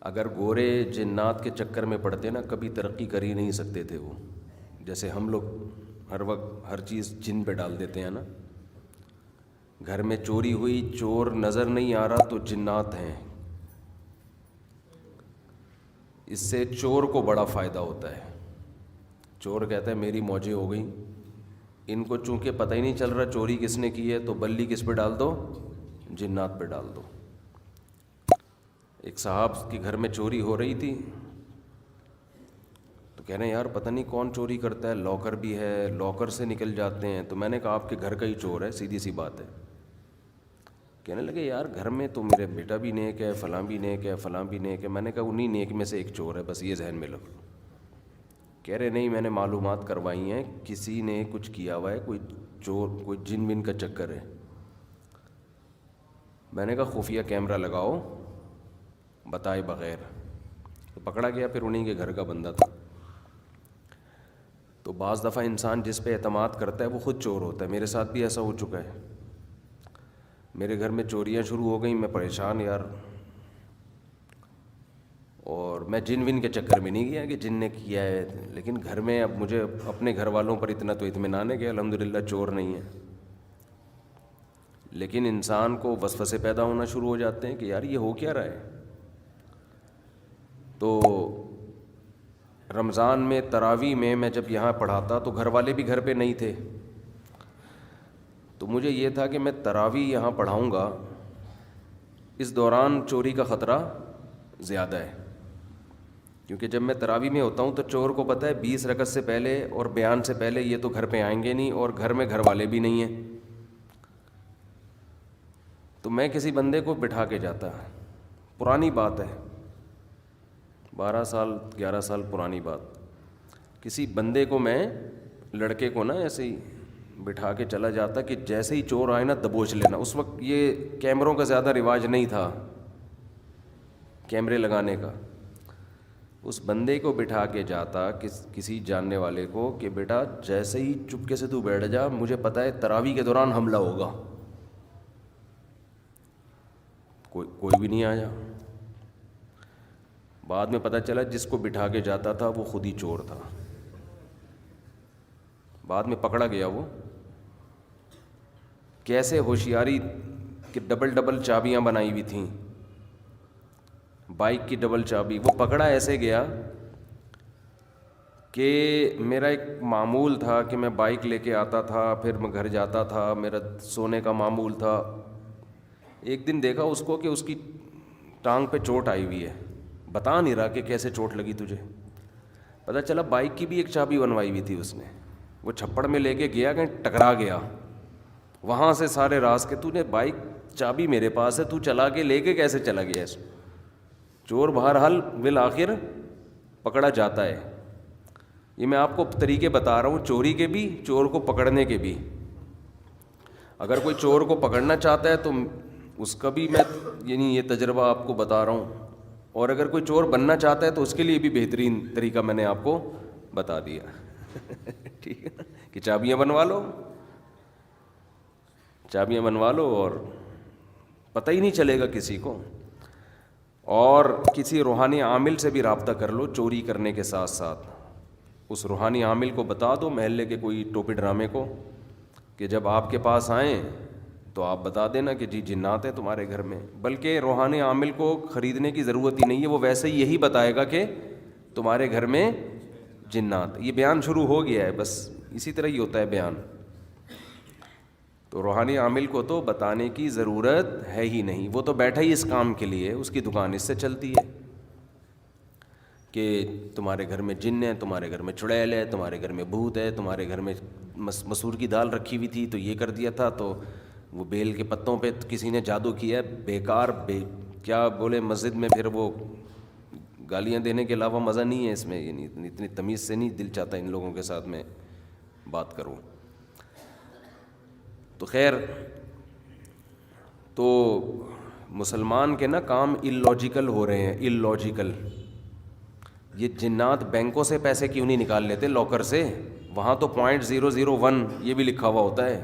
اگر گورے جنات کے چکر میں پڑتے نا کبھی ترقی کر ہی نہیں سکتے تھے وہ. جیسے ہم لوگ ہر وقت ہر چیز جن پہ ڈال دیتے ہیں نا. گھر میں چوری ہوئی, چور نظر نہیں آ رہا تو جنات ہیں. اس سے چور کو بڑا فائدہ ہوتا ہے. چور کہتا ہے میری موجیں ہو گئیں. ان کو چونکہ پتہ ہی نہیں چل رہا چوری کس نے کی ہے, تو بلی کس پہ ڈال دو, جنات پہ ڈال دو. ایک صاحب کے گھر میں چوری ہو رہی تھی, تو کہہ رہے ہیں یار پتہ نہیں کون چوری کرتا ہے, لاکر بھی ہے, لاکر سے نکل جاتے ہیں. تو میں نے کہا آپ کے گھر کا ہی چور ہے, سیدھی سی بات ہے. کہنے لگے یار گھر میں تو میرے بیٹا بھی نیک ہے, فلاں بھی نیک ہے, فلاں بھی نیک ہے. میں نے کہا انہی نیک میں سے ایک چور ہے, بس یہ ذہن میں لگ. کہہ رہے نہیں میں نے معلومات کروائی ہیں, کسی نے کچھ کیا ہوا ہے, کوئی چور, کوئی جن ون کا چکر ہے. میں نے کہا خفیہ کیمرہ لگاؤ بتائے بغیر. تو پکڑا گیا, پھر انہیں کے گھر کا بندہ تھا. تو بعض دفعہ انسان جس پہ اعتماد کرتا ہے وہ خود چور ہوتا ہے. میرے ساتھ بھی ایسا ہو چکا ہے. میرے گھر میں چوریاں شروع ہو گئیں, میں پریشان یار. اور میں جن ون کے چکر میں نہیں گیا کہ جن نے کیا ہے, لیکن گھر میں اب مجھے اپنے گھر والوں پر اتنا تو اطمینان ہے کہ الحمدللہ چور نہیں ہے. لیکن انسان کو وسوسے پیدا ہونا شروع ہو جاتے ہیں کہ یار یہ ہو کیا رہا ہے. تو رمضان میں تراویح میں جب یہاں پڑھاتا تو گھر والے بھی گھر پہ نہیں تھے. تو مجھے یہ تھا کہ میں تراویح یہاں پڑھاؤں گا, اس دوران چوری کا خطرہ زیادہ ہے. کیونکہ جب میں تراویح میں ہوتا ہوں تو چور کو پتہ ہے 20 رکعت سے پہلے اور بیان سے پہلے یہ تو گھر پہ آئیں گے نہیں, اور گھر میں گھر والے بھی نہیں ہیں. تو میں کسی بندے کو بٹھا کے جاتا, پرانی بات ہے 12 سال 11 سال پرانی بات, کسی بندے کو میں لڑکے کو نا ایسے ہی بٹھا کے چلا جاتا کہ جیسے ہی چور آئے نا دبوچ لینا. اس وقت یہ کیمروں کا زیادہ رواج نہیں تھا, کیمرے لگانے کا. اس بندے کو بٹھا کے جاتا کسی جاننے والے کو کہ بیٹا جیسے ہی چپکے سے تو بیٹھ جا, مجھے پتہ ہے تراویح کے دوران حملہ ہوگا. کوئی بھی نہیں آیا. بعد میں پتہ چلا جس کو بٹھا کے جاتا تھا وہ خود ہی چور تھا. بعد میں پکڑا گیا. وہ کیسے ہوشیاری کہ ڈبل چابیاں بنائی ہوئی تھیں, بائک کی ڈبل چابی. وہ پکڑا ایسے گیا کہ میرا ایک معمول تھا کہ میں بائک لے کے آتا تھا, پھر میں گھر جاتا تھا, میرا سونے کا معمول تھا. ایک دن دیکھا اس کو کہ اس کی ٹانگ پہ چوٹ آئی ہوئی ہے. بتا نہیں رہا کہ کیسے چوٹ لگی تجھے. پتہ چلا بائک کی بھی ایک چابی بنوائی ہوئی تھی اس نے. وہ چھپڑ میں لے کے گیا کہ ٹکرا گیا. وہاں سے سارے راز کہ تو نے بائک چابی میرے پاس ہے, تو چلا کے لے کے کیسے چلا گیا اس. چور بہرحال بالآخر پکڑا جاتا ہے. یہ میں آپ کو طریقے بتا رہا ہوں, چوری کے بھی, چور کو پکڑنے کے بھی. اگر کوئی چور کو پکڑنا چاہتا ہے تو اس کا بھی میں یعنی یہ تجربہ آپ کو بتا رہا ہوں, اور اگر کوئی چور بننا چاہتا ہے تو اس کے لیے بھی بہترین طریقہ میں نے آپ کو بتا دیا. ٹھیک ہے نا, کہ چابیاں بنوا لو, چابیاں بنوا لو اور پتہ ہی نہیں چلے گا کسی کو. اور کسی روحانی عامل سے بھی رابطہ کر لو چوری کرنے کے ساتھ ساتھ. اس روحانی عامل کو بتا دو, محلے کے کوئی ٹوپی ڈرامے کو, کہ جب آپ کے پاس آئیں تو آپ بتا دینا کہ جی جنات ہیں تمہارے گھر میں. بلکہ روحانی عامل کو خریدنے کی ضرورت ہی نہیں ہے, وہ ویسے ہی یہی بتائے گا کہ تمہارے گھر میں جنات. یہ بیان شروع ہو گیا ہے, بس اسی طرح ہی ہوتا ہے بیان. تو روحانی عامل کو تو بتانے کی ضرورت ہے ہی نہیں, وہ تو بیٹھا ہی اس کام کے لیے, اس کی دکان اس سے چلتی ہے کہ تمہارے گھر میں جن ہے, تمہارے گھر میں چڑیل ہے, تمہارے گھر میں بھوت ہے, تمہارے گھر میں مسور کی دال رکھی ہوئی تھی تو یہ کر دیا تھا, تو وہ بیل کے پتوں پہ کسی نے جادو کیا ہے. بیکار کیا بولے مسجد میں, پھر وہ گالیاں دینے کے علاوہ مزہ نہیں ہے اس میں. یعنی اتنی تمیز سے نہیں دل چاہتا ان لوگوں کے ساتھ میں بات کروں. تو خیر, تو مسلمان کے نا کام اللاجیکل ہو رہے ہیں, اللاجیکل. یہ جنات بینکوں سے پیسے کیوں نہیں نکال لیتے, لاکر سے؟ وہاں تو 0.001 یہ بھی لکھا ہوا ہوتا ہے